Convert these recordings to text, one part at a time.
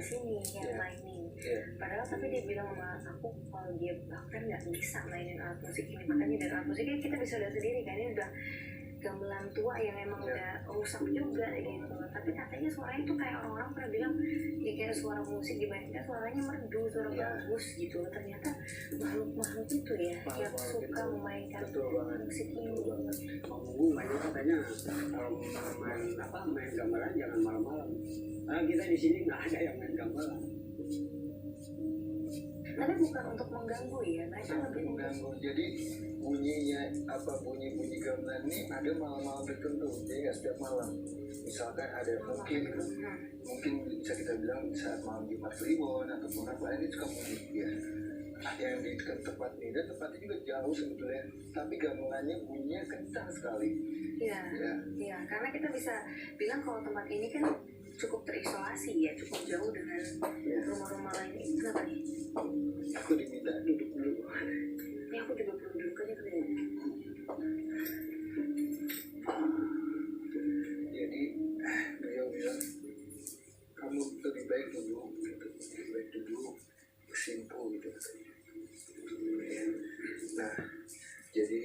sini yang mainin. Padahal tapi dia bilang sama aku kalau dia bahkan nggak bisa mainin alat musik ini, makanya dari alat musiknya kita bisa lihat sendiri kan ini udah gamelan tua yang emang udah rusak juga gitu. Tapi katanya suaranya tuh kayak orang-orang pernah bilang ya kayak suara musik dimainkan suaranya merdu, suara bagus gitu. Ternyata makhluk itu ya yang suka memainkan musik ini. Ngomong aja katanya main gamelan jangan malam-malam. Nah kita di sini nggak ada yang main gamelan. Tapi bukan untuk mengganggu ya, mereka lebih mengganggu. Jadi bunyi gamelan ini ada malam-malam tertentu, jadi nggak setiap malam. Misalkan ada mungkin bisa kita bilang saat malam Jumat Kliwon ataupun apa ini suka bunyi ya. Ada yang di dekat tempat ini, dan tempatnya juga jauh sebetulnya, tapi gamelannya bunyinya kencang sekali. Iya, karena kita bisa bilang kalau tempat ini kan cukup terisolasi ya, cukup jauh dengan rumah-rumah lain. Kenapa nih? Aku diminta duduk dulu. Ini aku juga perlu duduk aja kali ya. Jadi beliau bilang kamu lebih baik duduk, bersimpu gitu. Nah, jadi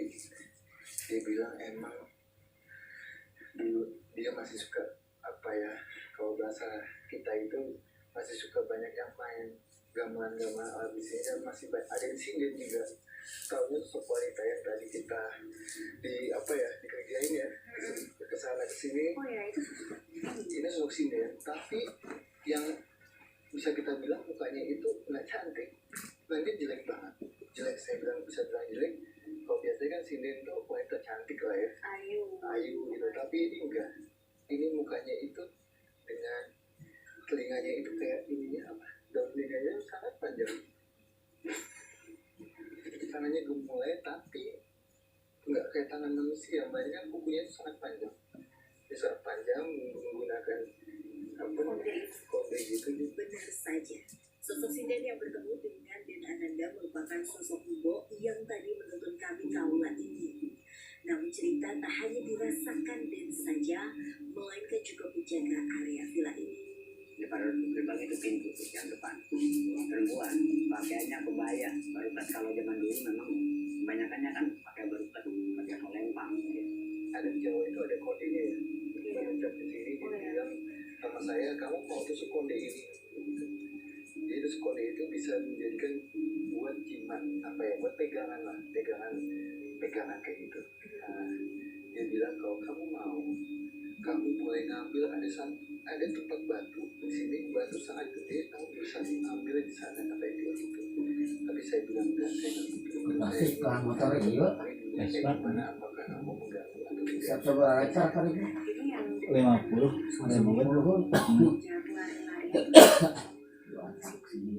dia bilang emang dulu dia masih suka kalau bahasa kita itu masih suka banyak yang main gamelan-gamelan alat musik, dan masih banyak ada yang sinden juga. Tahunya sosok wanita yang tadi kita dikerjain ya, kesana kesini. Oh ya, itu ini sosok sinden, tapi yang bisa kita bilang mukanya itu nggak cantik, nanti jelek banget. Saya bisa bilang jelek. Kalau biasanya kan sinden tuh wanita cantik lah ya, ayu gitu, tapi ini enggak. Ini mukanya itu dengan telinganya itu kayak ininya daun telinganya sangat panjang, tangannya gemulai tapi nggak kayak tangan manusia, banyak kukunya itu sangat panjang, menggunakan konde gitu. Benar saja, sosok sinden yang bertemu dengan Den Ananda merupakan sosok Mbok yang tadi menuntun kami kaulah ini. Namun cerita tak hanya dirasakan Den saja, melainkan juga penjaga area villa ini. Depan gerbang itu pintu yang depan. Perempuan pakaiannya kebaya. Barukat kalau zaman dulu memang kebanyakannya kan pakai barukat, pakai kolempang. Ada di Jawa itu ada kodenya ya. Kita ucap di sini dia bilang sama saya, kamu mau tusuk konde ini. Jadi tusuk konde itu bisa menjadikan buat jimat buat pegangan kayak gitu. Dia bilang kalau kamu mau, kamu boleh ngambil ada tempat batu di sini, batu sangat gede, kamu bisa ambil di sana kata dia gitu. Tapi saya bilang enggak, saya nggak begitu. Masih sekolah motor juga. Gimana, apakah kamu mengganggu atau tidak? Siap coba acara kali ini. 50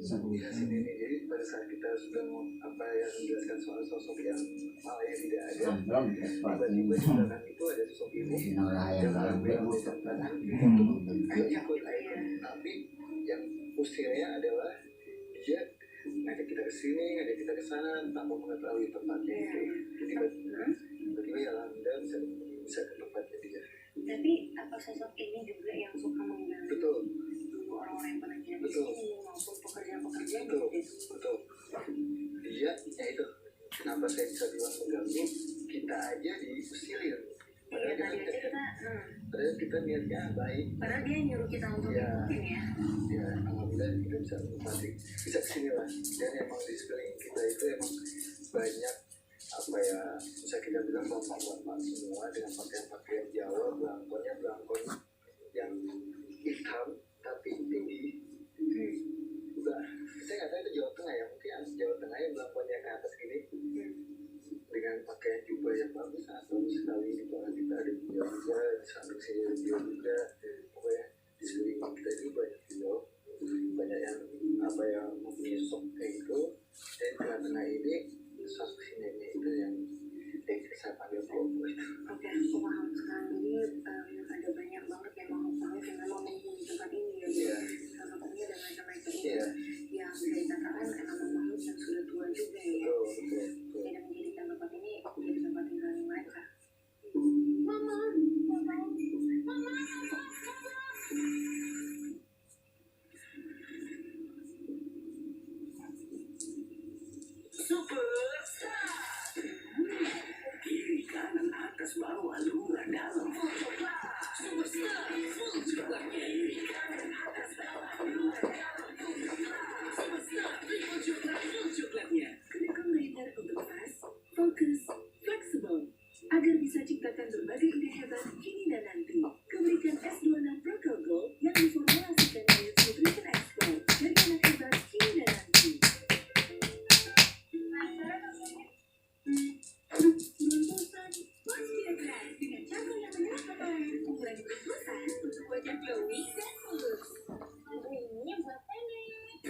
ada mungkin jadi pada saat kita sudah yang menjelaskan soal sosok yang malah yang tidak ada, tiba-tiba di belakang itu ada sosok ibu yang mengambil tangan ikut tapi yang usirnya adalah dia ngajak kita ke sini, ngajak kita ke sana tanpa mengetahui tempatnya itu. Tiba-tiba ya Anda bisa ke tempatnya dia. Tapi apa sosok ini juga yang suka mengganggu? Betul. Orang-orang yang pernah jadi di sini maupun pekerjaan-pekerjaan betul. Dia itu kenapa saya bisa bilang mengganggu, kita aja diusirin. Padahal kita niatnya baik. Padahal dia nyuruh kita untuk ngikutin ya. Ya, alhamdulillah kita bisa menikmati. Bisa kesini lah. Dan emang di sekeliling kita itu emang banyak bisa kita bilang bapak-bapak semua dengan pakaian Jawa, belangkon yang hitam tapi tinggi. Saya nggak tahu itu Jawa Tengah ya, mungkin Jawa Tengah yang belangkonnya ke atas gini dengan pakaian jubah yang bagus, sangat bagus sekali. Di belakang kita ada beliau juga, di samping sini ada beliau juga. Pokoknya di sekeliling kita ini banyak beliau, banyak yang mempunyai sosok kayak gitu. Dan tengah-tengah ini sosok sinetnya itu yang saya panggil kelompok itu. Oke, aku paham sekarang. Jadi ada banyak banget yang makhluk yang memang menghuni tempat ini ya. Salah satunya ada macam-macam ini yang bisa dikatakan emang makhluk yang sudah tua juga ya. Betul. Tidak menjadikan tempat ini jadi tempat tinggal mereka. Mama. bulan berbusan untuk wajah glowing dan mulus. Ini buat nenek.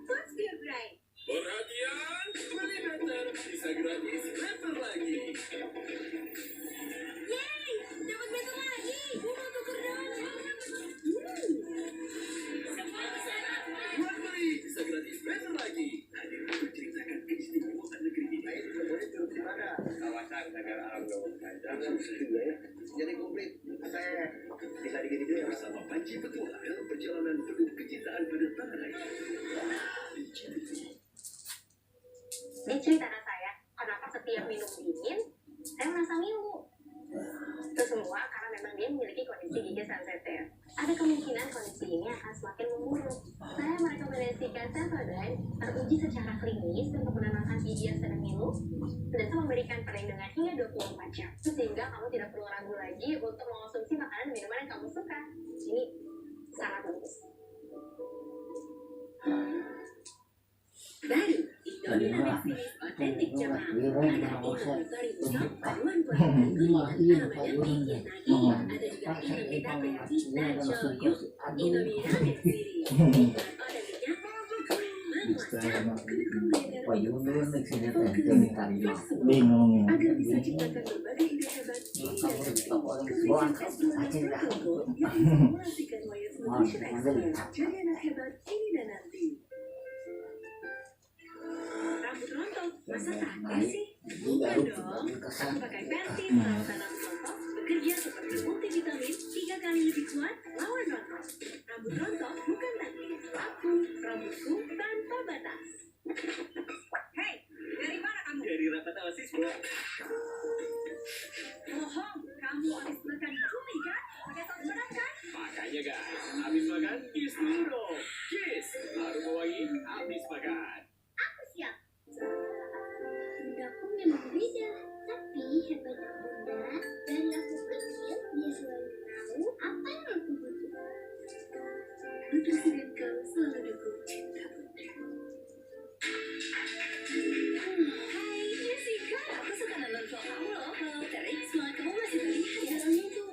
What's your bright? Perhatian, Millimeter bisa gratis meter lagi. Yeay, dapat meter lagi. Gue mau tuker dong. Semua sarapan. Buat beli bisa gratis meter lagi. Hadir untuk ceritakan keistimewaan negeri ini. Nah itu boleh turun di mana? Kawasan negara alam bawah sadar Juga ya. Jadi komplit. Saya bisa digini dulu ya. Bersama Panji Petualang dalam perjalanan penuh kecintaan pada tanah air. Dia cerita ke saya, kenapa setiap minum dingin, saya merasa ngilu. Itu semua karena memang dia memiliki kondisi gigi sensitif. Ada kemungkinan kondisi ini akan semakin memburuk. Saya merekomendasikan Sensodyne teruji secara klinis untuk menenangkan gigi yang sedang ngilu dan memberikan perlindungan hingga 24 jam. Sehingga kamu tidak perlu ragu lagi untuk mengonsumsi makanan dan minuman yang kamu suka. Ini sangat bagus. Baru, Indomie Finish Authentic Jepang. Ada Indomie Musang paduan buah namanya Tinggi Nagi. Ada juga Indomie Takoyaki dan Shoyu. Indomie Ramen Series. Ordernya bingung agar bisa ciptakan berbagai ide hebat ini dan nanti kebijakan S2 berkumpul yang memsimulasikan wayang solution expert. Jadi anak hebat ini dan nanti. Rambut rontok, masa takut sih? Bukan dong. Aku pakai Pertin perawatan rambut rontok, bekerja seperti multivitamin 3 kali lebih kuat lawan rontok. Rambut rontok bukan takdir. Aku, rambutku tanpa batas. Hei, dari mana kamu? Dari Ratatouille bro. Bohong, kamu habis makan cumi kan? Pakai saus berat kan? Makanya guys, habis makan kiss dulu dong. Kiss, baru mewangi habis makan. Aku siap. Bundaku memang beda, tapi hebatnya Bunda, dari aku kecil dia selalu tahu apa yang aku butuh. Nutrisi dan kau selalu dukung cinta Bunda. Hai Jessica, aku suka nonton vlog kamu loh. Kalau terik, semangat kamu masih terlihat dalamnya tuh.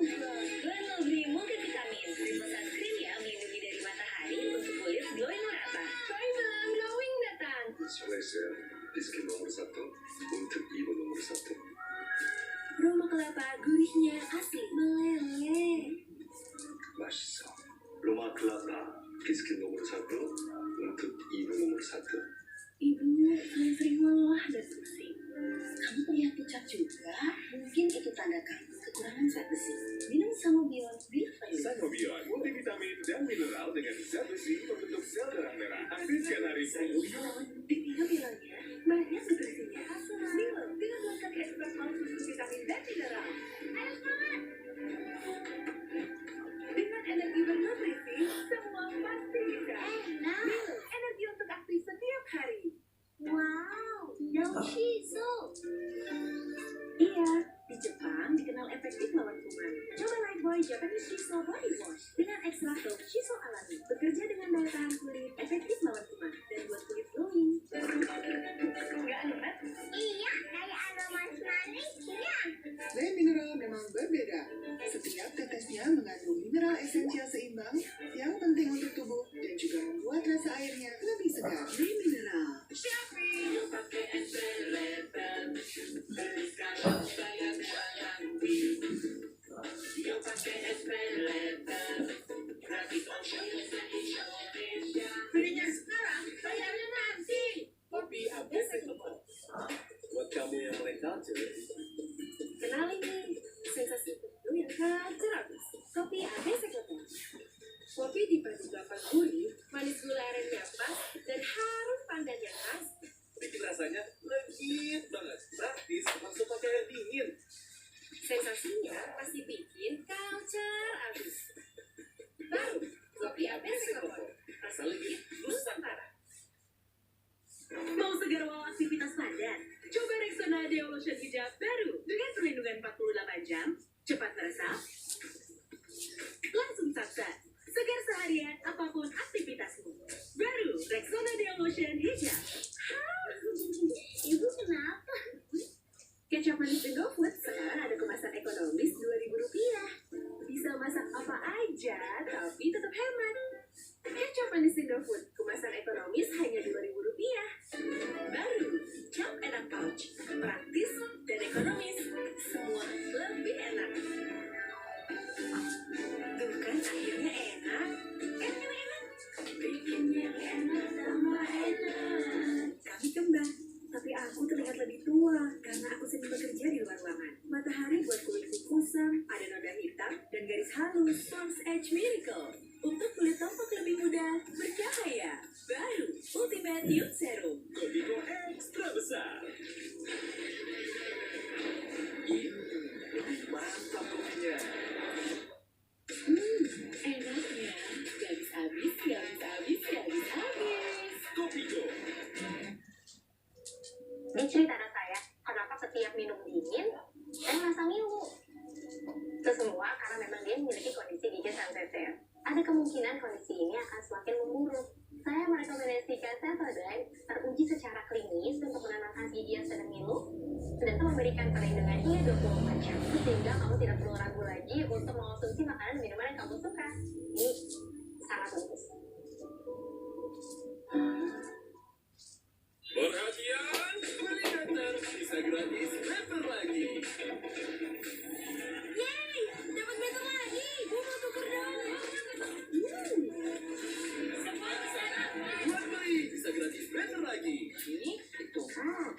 Glenn Lovely multivitamin, triple sunscreen yang melindungi dari matahari untuk kulit glowing merata. Bye-bye, glowing datang. Malaysia, biskuit nomor 1 untuk ibu nomor 1. Roma kelapa gurihnya asli meleleh. Masya Roma kelapa, biskuit nomor 1 untuk ibu nomor 1. Ibu sering lelah dan pusing. Kamu terlihat pucat juga. Mungkin itu tanda kamu kekurangan zat besi. Minum Sanobion Biofilm. Sanobion, multivitamin dan mineral dengan zat besi membentuk sel darah merah. Aktifkan hari Sanobion, di Biofilmnya banyak nutrisinya. Milo dengan lengkap ekstrak khusus vitamin dan mineral. Ayo semangat! Dengan energi bernutrisi, semua pasti bisa. Milo, energi untuk aktif setiap hari. Wow, no shiso. Iya, di Jepang dikenal efektif lawan kuman. Coba Lifebuoy Japanese Shiso Body Wash dengan ekstrak daun shiso alami. Bekerja dengan daya tahan kulit, efektif lawan kuman, dan buat kulit glowing. Nggak enak? Iya, kayak aromas manisnya. Le mineral memang berbeda. Setiap tetesnya mengandung mineral esensial seimbang yang penting untuk tubuh dan juga membuat rasa airnya lebih segar. Le mineral. Belinya sekarang, bayarnya nanti. Kopi ABC Global. Buat kamu yang melek culture, Kenalin nih, sensasi tertentu yang culture habis. Kopi ABC Global. Kopi dipadu kelapa gurih, manis gula arennya pas, dan harum pandan yang khas. bikin rasanya legit banget. Praktis, langsung pakai air dingin. Sensasinya pasti bikin culture habis. Baru, kopi ABC Global. Rasa legit Nusantara. Mau segar wow aktivitas badan? Coba Rexona Deo Lotion hijab baru dengan perlindungan 48 jam, cepat meresap, langsung satset, segar seharian apapun aktivitasmu. Baru Rexona Lalu Source Edge Miracle untuk kulit tampak lebih muda, bercahaya. Baru Ultimate Youth Serum. Kopiko ekstra besar. Ini lebih mantap kopinya. Enaknya. Gak habis-habis, gak habis-habis, gak habis-habis. Kopiko. Dia cerita ke saya, kenapa setiap minum dingin, saya merasa ngilu. Itu semua karena memang dia memiliki kondisi gigi sensitif. Ada kemungkinan kondisi ini akan semakin memburuk. Saya merekomendasikan Sensodyne teruji secara klinis untuk menenangkan gigi yang sedang ngilu, sedangkan memberikan perlindungan hingga 24 jam, sehingga kamu tidak perlu ragu lagi untuk mengonsumsi makanan dan minuman yang kamu suka. Ini sangat bagus. Perhatian, peringatan bisa gratis letter lagi. Yeay, dapat better lagi. Gue mau tuker dong. Semua bisa. Buat beli bisa gratis letter lagi. Ini itu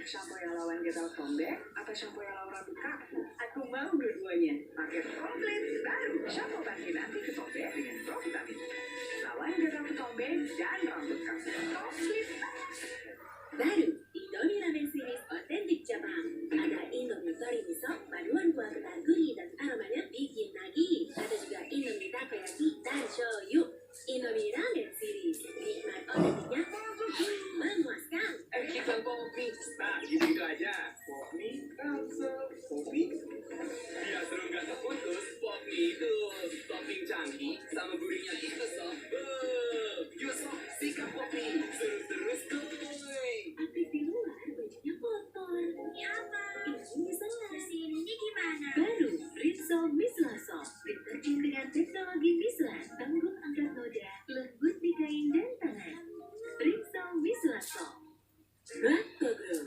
shampoo yang lawan gatal tombek atau shampoo yang lawan rambut kaku. Aku mau dua-duanya. Paket komplit baru shampoo banting anti ketombe dengan provitamin. Lawan gatal ketombe dan rambut kaku. Komplit. Baru, Indomie Ramen Series otentik Jepang. Ada Indomie Tori Miso, paduan kuah ketan gurih dan aromanya bikin nagih. Ada juga Indomie Takoyaki dan shoyu. Indomie Ramen Series, nikmat otentiknya memuaskan. Kita kopi. Nah, gitu-gitu aja. Kopi, cancel. Kopi. Biar seru gak terputus, Popmi itu topping canggih sama gurihnya kita sob. Yuk sob, sikap Popmi. Terus kuy. Aktif di luar, bajunya kotor. Ini apa? Ini misalnya. Bersihinnya gimana? Baru, Rinso Micellar Soap. Deterjen dengan teknologi micellar, tangguh angkat noda, lembut di kain dan tangan. Rinso Micellar Soap. Lactogro,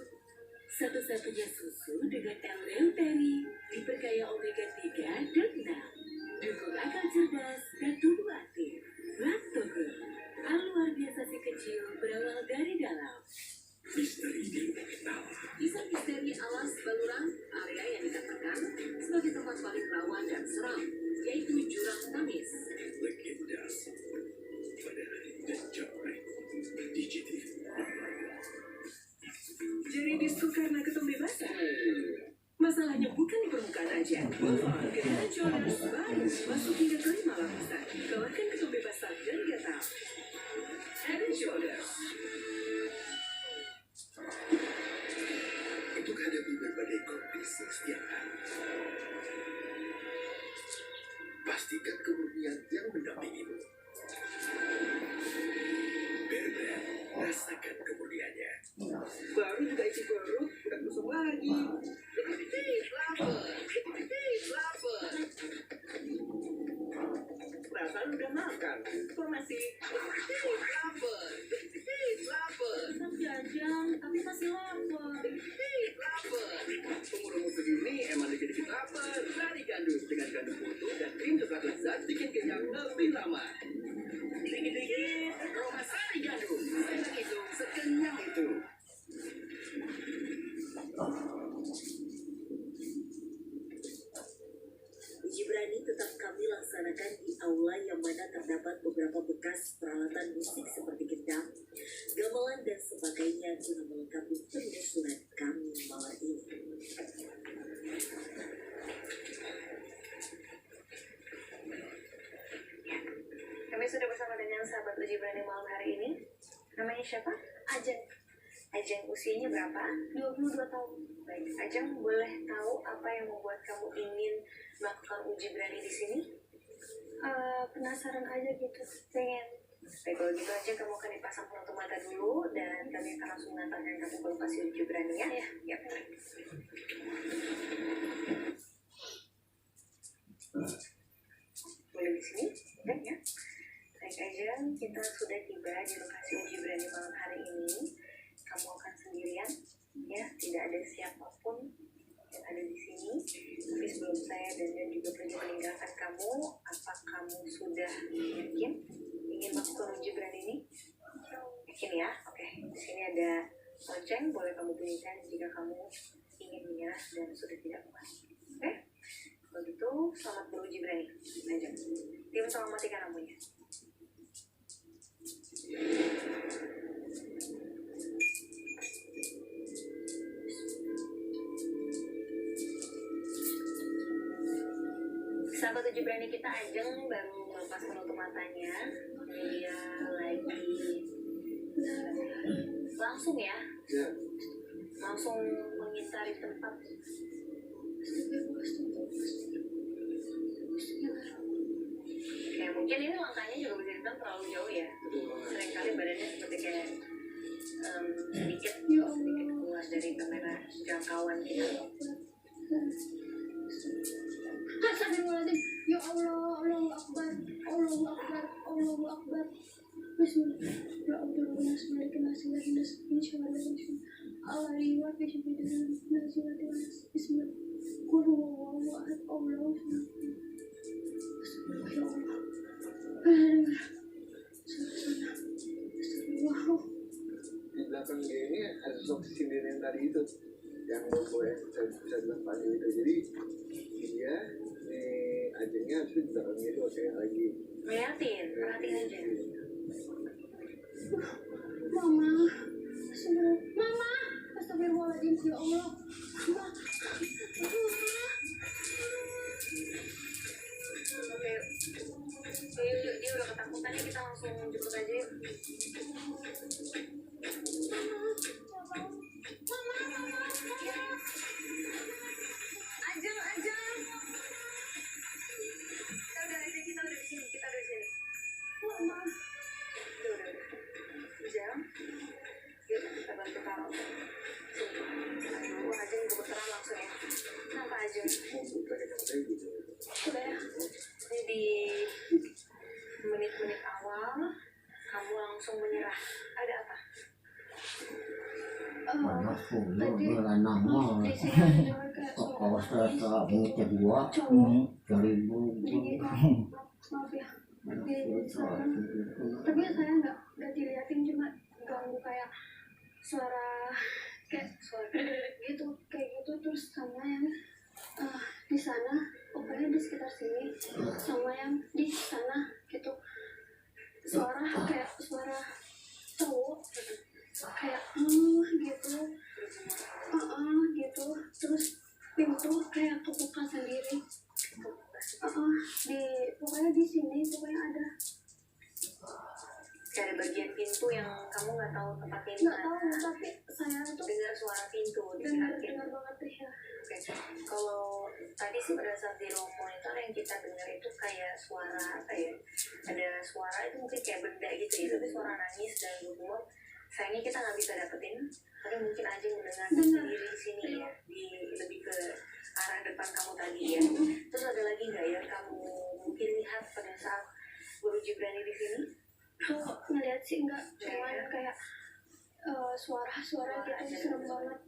satu-satunya susu dengan L-Reuteri, diperkaya omega 3 dan 6, dukung akal cerdas dan tubuh aktif. Lactogro, hal luar biasa si kecil berawal dari dalam. Misteri di Okinawa. Kisah misteri alas Baluran, area yang dikatakan sebagai tempat paling rawan dan seram, yaitu Jurang Tamis. Legenda pada hari dan Jamrek di GTV. Jadi diskon karena ketombe basah. Masalahnya bukan di permukaan aja. Boulevard Head & Shoulders baru masuk hingga ke 5 lapisan. Kalahkan ketombe basah dan gatal. Head & Shoulders. Untuk hadapi berbagai kondisi setiap hari. Pastikan kemurnian yang mendampingimu. Bear Brand, rasakan kemurniannya. Baru juga isi perut, udah busuk lagi. Lapar. Perasaan udah makan, kok masih lapar. Jajan, tapi masih lapar. Umur-umur segini emang dikit-dikit lapar. Berani gandum dengan gandum utuh dan krim coklat lezat bikin kenyang lebih lama. Dikit-dikit, Roma Sari Gandum. Enak itu, sekenyang itu. Uji berani tetap kami laksanakan di aula yang mana terdapat beberapa bekas peralatan musik seperti gendang, gamelan, dan sebagainya guna melengkapi penyusunan kami malam ini. Kami sudah bersama dengan sahabat uji berani malam hari ini. Namanya siapa? Ajeng. Ajeng usianya berapa? 22 tahun. Baik, Ajeng boleh tahu apa yang membuat kamu ingin melakukan uji berani di sini? Penasaran aja gitu, pengen. Baik, kalau gitu aja kamu akan dipasang penutup mata dulu dan kami akan langsung mengantarkan kamu ke lokasi uji berani ya. Ya, benar. Boleh di sini, dan ya. Baik aja, kita sudah tiba di lokasi uji berani malam hari ini. Kamu akan sendirian, ya, tidak ada siapapun yang ada di sini. Tapi sebelum saya dan juga pergi meninggalkan kamu, apa kamu sudah yakin ingin melakukan uji berani ini? Yakin ya? Oke, di sini ada lonceng, boleh kamu bunyikan jika kamu ingin menyerah dan sudah tidak kuat. Oke? Kalau gitu, selamat beruji berani. Ajeng. Tim tolong matikan lampunya. Sahabat Uji Berani kita Ajeng baru melepas penutup matanya. Dia lagi langsung ya, Ya, langsung mengitari tempat. Kayak mungkin ini langkahnya juga bisa dibilang terlalu jauh ya. Seringkali badannya seperti kayak sedikit keluar dari kamera jangkauan kita. Astagfirullahaladzim. Ya Allah, Allahu Akbar, Allahu Akbar, Allahu Akbar. Bismillah. Ya Allah, Bismillah. Bismillah. Qul huwallahu ahad, Allahu samad. Ya Allah. Astagfirullah. di belakang dia ini ada sosok sindir yang tadi itu, yang gue bisa bilang panggil itu. Jadi dia Ajengnya harus di belakangnya itu kayak lagi Ngeliatin, perhatiin aja. Mama, Mama, astagfirullahaladzim, ya Allah. Oke, yuk, dia udah ketakutan ya, kita langsung jemput aja yuk. Ajeng, Ajeng. Kita udah di sini. Mama. Udah. Ajeng. Yuk, kita bantu taruh. Aduh, Ajeng juga berserah langsung ya. Kenapa Ajeng? mau buka kayak saya gitu. Udah ya. Ini di menit-menit awal kamu langsung menyerah. Ada apa? Mana full beranang mah. Di sini ada dengar kayak Kalau suara saya mengejar gua, cowok. dari bu. Jadi maaf ya. Di sana. Tapi saya nggak diliatin, cuma ganggu kayak suara gitu kayak gitu. Terus sama yang di sana, pokoknya di sekitar sini, sama yang di sana gitu. Suara kayak suara cowok kayak gitu, gitu. Terus pintu kayak kebuka sendiri. Pokoknya di sini pokoknya ada. Ada bagian pintu yang kamu nggak tahu tempatnya di Nggak tahu, mana. tapi saya tuh Dengar suara pintu di sekitar pintu. dengar banget deh ya. Oke. Kalau tadi sih pada saat di ruang monitor yang kita dengar itu kayak suara apa ya? Ada suara itu mungkin kayak benda gitu ya, tapi suara nangis dan gemuk. Sayangnya kita nggak bisa dapetin, tapi mungkin aja mendengar sendiri di sini ya, di lebih ke arah depan kamu tadi ya. Terus ada lagi nggak ya kamu mungkin lihat pada saat beruji berani di sini? Tuh ngeliat sih enggak, cuman kayak suara-suara gitu serem banget.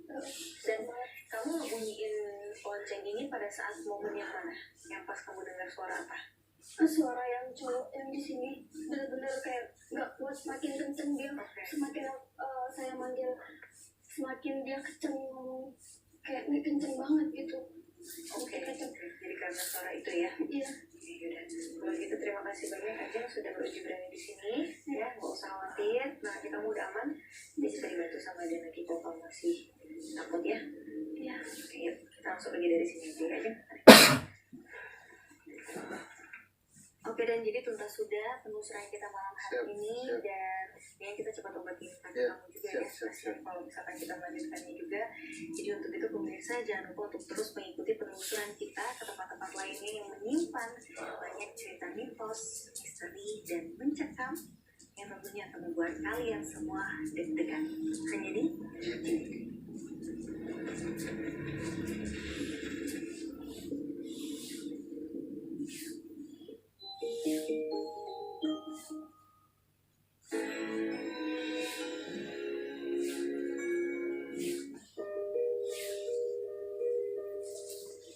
Dan kamu ngebunyiin lonceng ini pada saat momen yang mana? Yang pas kamu dengar suara apa? Suara yang cowok yang di sini bener-bener kayak nggak kuat, semakin kenceng dia, semakin saya manggil, semakin dia kenceng ngomong, kayak ini kenceng banget gitu. Oke, Kenceng. jadi karena suara itu ya. Iya. Yaudah, kalau gitu terima kasih banyak Ajeng sudah beruji berani di sini ya, nggak usah khawatir. Nah, kamu udah aman, dia juga dibantu sama Dana Kiko kalau masih takut ya. Iya. Oke, yuk kita langsung pergi dari sini aja Ajeng. Oke, dan jadi tuntas sudah penelusuran kita malam hari ini. Dan yang kita coba obatin kaki kamu juga ya, kasihan kalau misalkan kita melanjutkannya juga. Jadi untuk itu pemirsa jangan lupa untuk terus mengikuti penelusuran kita ke tempat-tempat lainnya yang menyimpan banyak cerita mitos, misteri, dan mencekam yang tentunya akan membuat kalian semua deg-degan. Hanya di Ciri.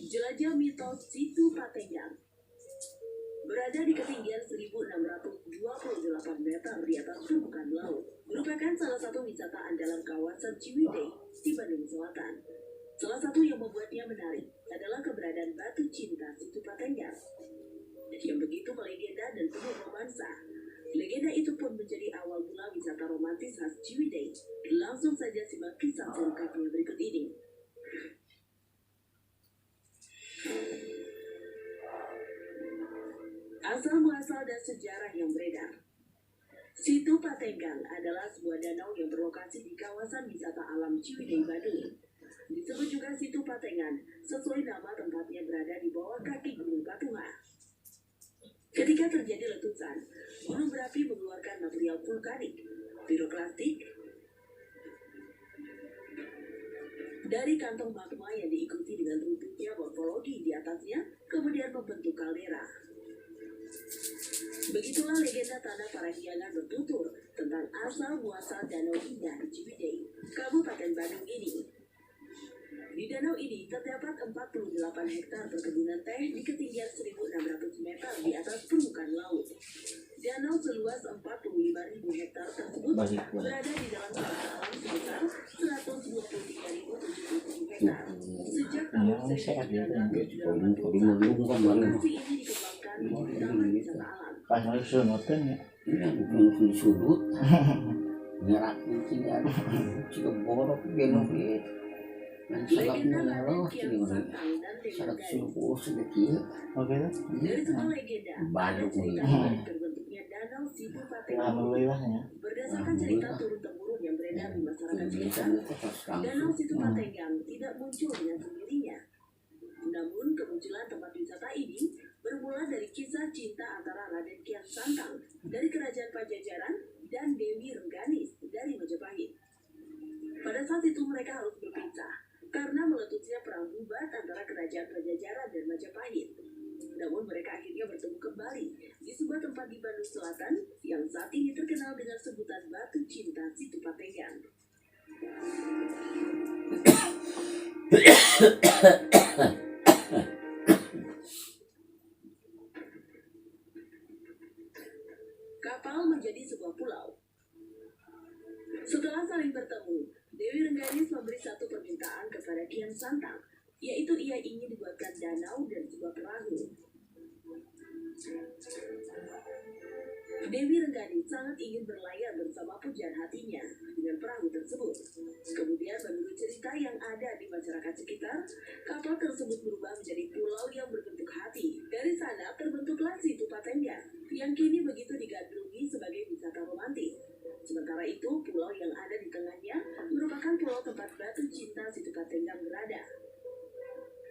Jelajah mitos Situ Patenggang. Berada di ketinggian 1.628 meter di atas permukaan laut, merupakan salah satu wisata andalan kawasan Ciwidey di Bandung Selatan. Salah satu yang membuatnya menarik adalah keberadaan batu cinta Situ Patenggang yang begitu melegenda dan penuh romansa. Legenda itu pun menjadi awal mula wisata romantis khas Ciwidey. Langsung saja simak kisah selengkapnya berikut ini. Asal muasal dan sejarah yang beredar. Situ Patenggang adalah sebuah danau yang berlokasi di kawasan wisata alam Ciwidey, Bandung. Disebut juga Situ Patengan sesuai nama tempatnya berada di bawah kaki Gunung Patuha. Ketika terjadi letusan, gunung berapi mengeluarkan material vulkanik, piroklastik, dari kantong magma yang diikuti dengan runtuhnya morfologi di atasnya, kemudian membentuk kaldera. Begitulah legenda tanah Parahyangan bertutur tentang asal muasal Danau Indah di Ciwidey, Kabupaten Bandung ini. Di danau ini terdapat 48 hektar perkebunan teh di ketinggian 1.600 meter di atas permukaan laut. Danau seluas 45.000 hektar tersebut berada di dalam kawasan alam sebesar 123.077 hektar. Sejak tahun 1980, lokasi ini dikembangkan menjadi taman wisata alam. Pas harus sunatan ya. Ini sudut. Ngerak ini ada. Jika borok genok Legenda Raden Kian Santang dan Dewi Rengganis. Oke tuh. Dari sebuah legenda, ada cerita mengenai terbentuknya danau Situ Patengan. Alhamdulillah ya. Berdasarkan cerita turun-temurun yang beredar di masyarakat sekitar, danau Situ Patengan tidak muncul dengan sendirinya. Namun kemunculan tempat wisata ini bermula dari kisah cinta antara Raden Kian Santang dari Kerajaan Pajajaran dan Dewi Rengganis dari Majapahit. Pada saat itu mereka harus berpisah karena meletusnya perang bubat antara Kerajaan Pajajaran dan Majapahit. Namun mereka akhirnya bertemu kembali di sebuah tempat di Bandung Selatan yang saat ini terkenal dengan sebutan Batu Cinta Situ Patengan. Kapal menjadi sebuah pulau. Setelah saling bertemu, Dewi Rengganis memberi satu permintaan kepada Kian Santang, yaitu ia ingin dibuatkan danau dan sebuah perahu. Dewi Rengganis sangat ingin berlayar bersama pujaan hatinya dengan perahu tersebut. Kemudian menurut cerita yang ada di masyarakat sekitar, kapal tersebut berubah menjadi pulau yang berbentuk hati. Dari sana terbentuklah Situ Patengan, yang kini begitu digandrungi sebagai wisata romantis. Sementara itu, pulau yang ada di tengahnya merupakan pulau tempat Batu Cinta Situ Patengan berada.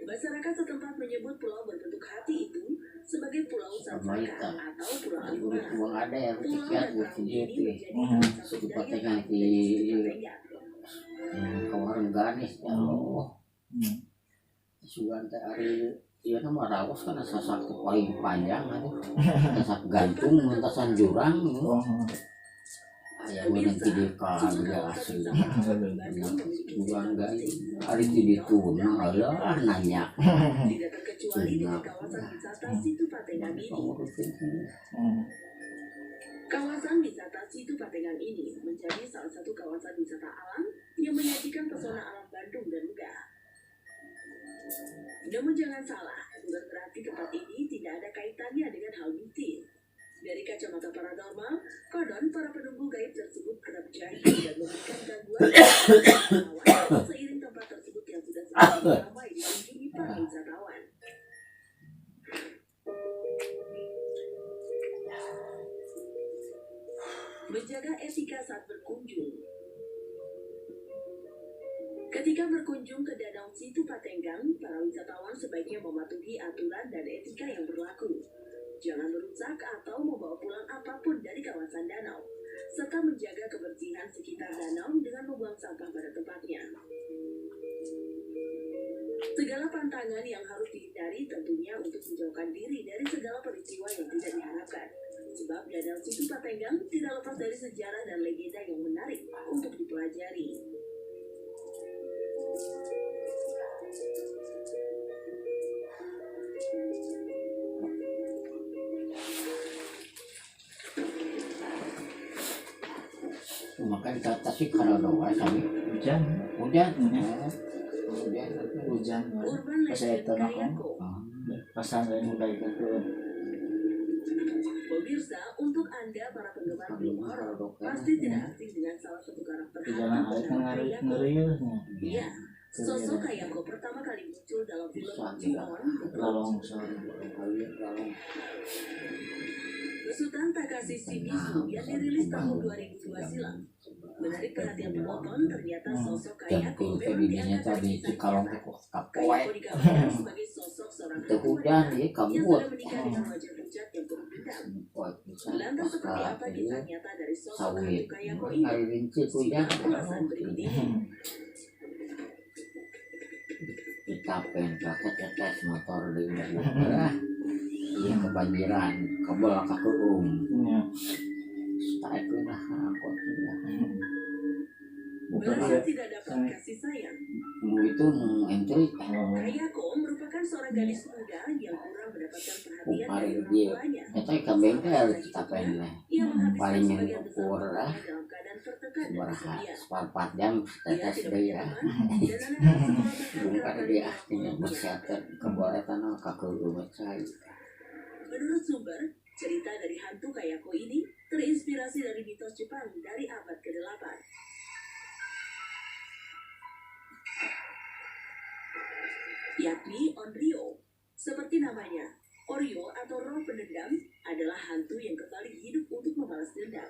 Masyarakat setempat menyebut pulau berbentuk hati itu sebagai Pulau Sansaka atau Pulau Alimara. Uang ada yang Pulau sekian dan buat perahu dia ini tuh. menjadi salah satu Situ daya Patengan tarik di dari Situ Patengan. Kawaran Ganis ya Allah. Sugan teh ari ieu mah raos kan sasak paling panjang ada. Sasak gantung mentasan jurang. Aya nanti di kagak asli. Bukan enggak hari itu dituna lah nanya. Tidak terkecuali dengan kawasan wisata Situ Patengan ini. Kawasan wisata Situ Patengan ini menjadi salah satu kawasan wisata alam yang menyajikan pesona alam Bandung dan megah. Namun jangan salah, bukan berarti tempat ini tidak ada kaitannya dengan hal mistis. Dari kacamata paranormal, konon para penunggu gaib tersebut kerap jahil dan memberikan gangguan wisatawan seiring tempat tersebut yang sudah semakin ramai dikunjungi para wisatawan. Menjaga etika saat berkunjung. Ketika berkunjung ke Danau Situ Patenggang, para wisatawan sebaiknya mematuhi aturan dan etika yang berlaku. Jangan merusak atau membawa pulang apapun dari kawasan danau, serta menjaga kebersihan sekitar danau dengan membuang sampah pada tempatnya. Segala pantangan yang harus dihindari tentunya untuk menjauhkan diri dari segala peristiwa yang tidak diharapkan. Sebab Danau Situ Patenggang tidak lepas dari sejarah dan legenda yang menarik untuk dipelajari. Makan kata sih kalau doa kami Hujan. hujan Urban Pas saya Legend tanah Kayako. pasangan muda itu Untuk Anda para penggemar film horor, pasti tidak asing dengan salah satu karakter Di jalan hantu air kan bernama Kayako. ngeriusnya. Iya, sosok Kayako pertama kali muncul dalam film Bisa Ju-on Lalong sore. Besutan Takashi Shimizu yang dirilis tahun 2002 silam. Menarik perhatian penonton, ternyata sosok Kayako Jantung memang bininya diangkat tadi dari kisah cikalong nyata. ke Kayako kapoe. digambarkan sebagai sosok seorang Itu hantu hujan wanita dia yang kabut. sudah menikah dengan wajah pucat yang penuh dendam. Bisa Lantas seperti pasca apa kisah nyata dari sosok hantu sawit. Kayako ini? Hari rinci hujan. Simak ulasan berikut ini. Ditapen pakai tetes motor di bawah. Iya kebanjiran, kabel kakeum. Ya. Tak itu dah aku tidak. Merasa tidak dapat kasih sayang, Mu itu entry Oh. Kayako merupakan seorang gadis muda yang kurang mendapatkan perhatian Upari dari orang dia. tuanya. Eta ikan bengkel ditapen lah. Ia menghabiskan Paling yang sebagian besar ukur lah. waktunya dalam keadaan tertekan dan Baraha kesepian. seperempat jam Ia tetes tidak deh punya ya. teman dan anak-anak sekolah bahkan Bungkar kerap kali dia menolak akhirnya menolongnya. bersiater kebolehkan kakeum saya. Menurut sumber, cerita dari hantu Kayako ini terinspirasi dari mitos Jepang dari abad ke-8. Yakni Onryo. Seperti namanya, Oryo atau roh pendendam adalah hantu yang kembali hidup untuk membalas dendam.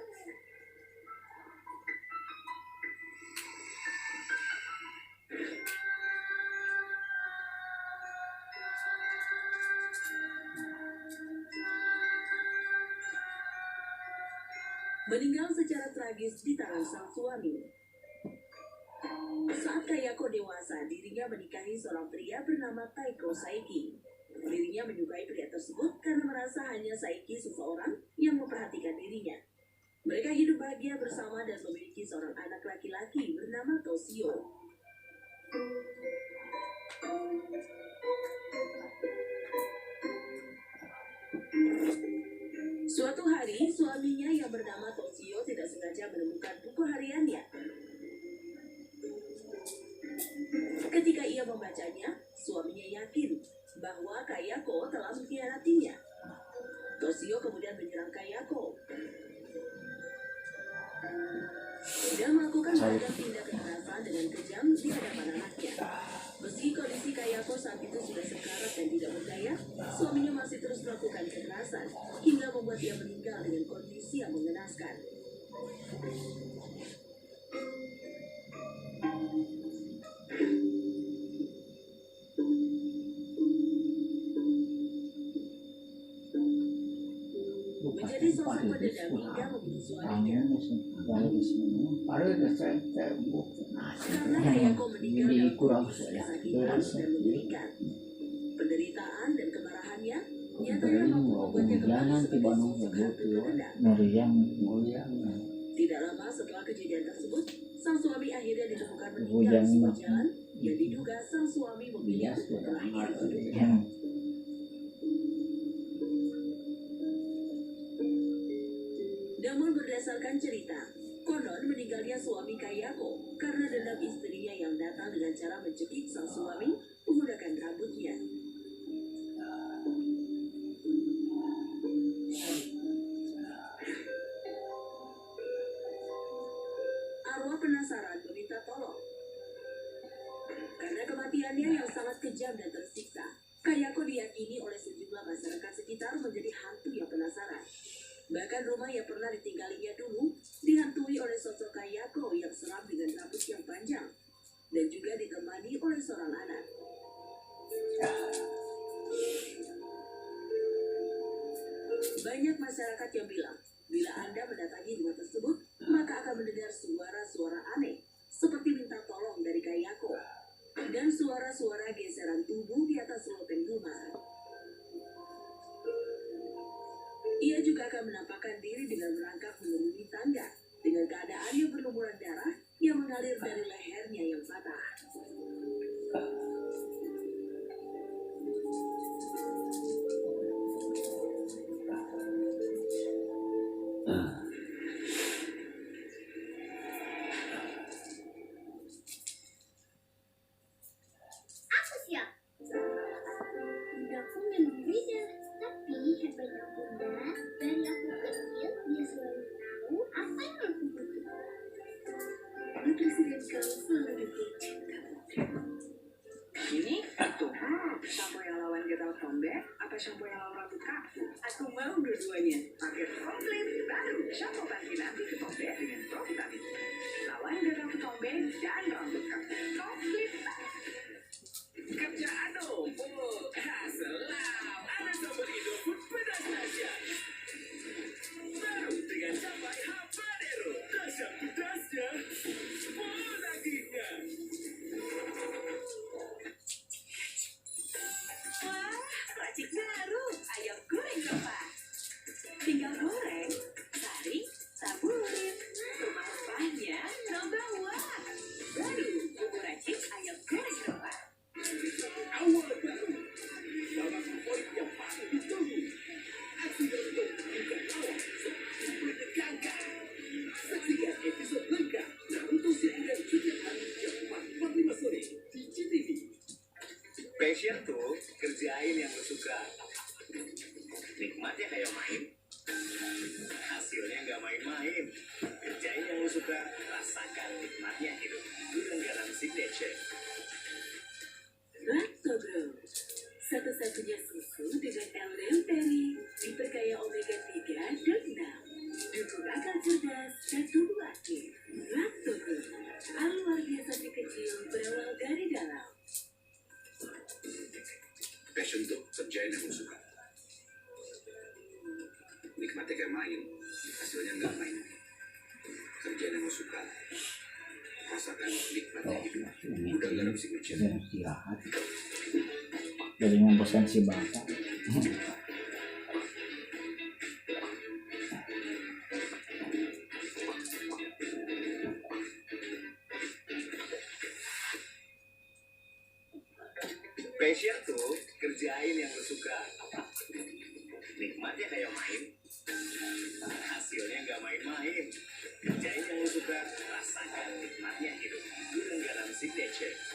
Meninggal secara tragis di tangan sang suami. Saat Kayako dewasa, dirinya menikahi seorang pria bernama Taiko Saiki. Dirinya menyukai pria tersebut karena merasa hanya Saiki seseorang yang memperhatikan dirinya. Mereka hidup bahagia bersama dan memiliki seorang anak laki-laki bernama Toshio. Suatu hari, suaminya yang bernama Toshio tidak sengaja menemukan buku hariannya. Ketika ia membacanya, suaminya yakin bahwa Kayako telah mengkhianatinya. Toshio kemudian menyerang Kayako dan melakukan beragam tindak kekerasan dengan kejam di hadapan anaknya. Meski kondisi Kayako saat itu sudah sekarat dan tidak berdaya, suaminya masih terus melakukan kekerasan hingga membuat ia meninggal dengan kondisi yang mengenaskan. Menjadi sosok pendendam hingga membunuh suaminya. Karena Kayako meninggal dalam kondisi kesakitan dan mengerikan. Penderitaan dan kemarahannya nyatanya mampu membuatnya kembali sebagai sosok hantu pendendam. Meriang. Tidak lama setelah kejadian tersebut, sang suami akhirnya ditemukan meninggal Hujan. di sebuah jalan yang diduga sang suami memilih untuk mengakhiri hidupnya. Namun berdasarkan cerita, konon meninggalnya suami Kayako karena dendam istrinya yang datang dengan cara mencekik sang suami menggunakan rambutnya. Arwah penasaran meminta tolong. Karena kematiannya yang sangat kejam dan tersiksa, Kayako diyakini oleh sejumlah masyarakat sekitar menjadi hantu yang penasaran. Bahkan rumah yang pernah ditinggalinya dulu dihantui oleh sosok Kayako yang seram dengan rambut yang panjang dan juga ditemani oleh seorang anak. Banyak masyarakat yang bilang, bila Anda mendatangi rumah tersebut, maka akan mendengar suara-suara aneh, seperti minta tolong dari Kayako, dan suara-suara geseran tubuh di atas loteng rumah. Ia juga akan menampakkan diri dengan merangkak menuruni tangga, dengan keadaan yang berlumuran darah yang mengalir dari lehernya yang patah. Aku siap. Bundaku memang beda, tapi hebatnya bunda dari aku kecil kedua-duanya. Paket komplit baru shampoo pagi nanti ketombe dengan provitamin. Lawan gatal ketombe dan rambut kamu. Komplit. Kerjaan dong. Oh, selam. Ada sambal Indofood pedas dahsyat. Baru dengan cabai habanero. Dahsyat pedasnya. Full dagingnya. Wah, racik baru. Ayam goreng rempah. Tinggal goreng, saring, taburin. Rumah rempahnya nambah wah. Baru bumbu racik ayam goreng rempah. Awal baru. Dalam favorit yang paling ditunggu. Aksi nonton bukan awal. Menegangkan. Saksikan episode lengkap. Naruto Shippuden setiap hari jam 4.45 sore di CTV. Passion tuh kerjain yang lo suka. Nikmatnya kayak main. Hasilnya nggak main-main. Kerjain yang lo suka. Rasakan nikmatnya hidup. Gudang garam signature. Lactogro, satu-satunya susu dengan L-Leuteri, diperkaya omega 3 dan 6. Dukung akal cerdas dan tubuh aktif. Lactogro, hal luar biasa si kecil berawal dari dalam. Passion tuh kerjain yang lo suka. Nikmatnya kayak main. Hasilnya nggak main. Kerjain yang lo suka. Rasakan nikmatnya hidup. Udah garam signature. Ya, istirahat. Jadi membosan si bapak. Passion tuh kerjain yang lo suka. Nikmatnya kayak main. Hasilnya nggak main-main. Kerjain yang lo suka. Rasakan nikmatnya hidup. Gudang garam signature.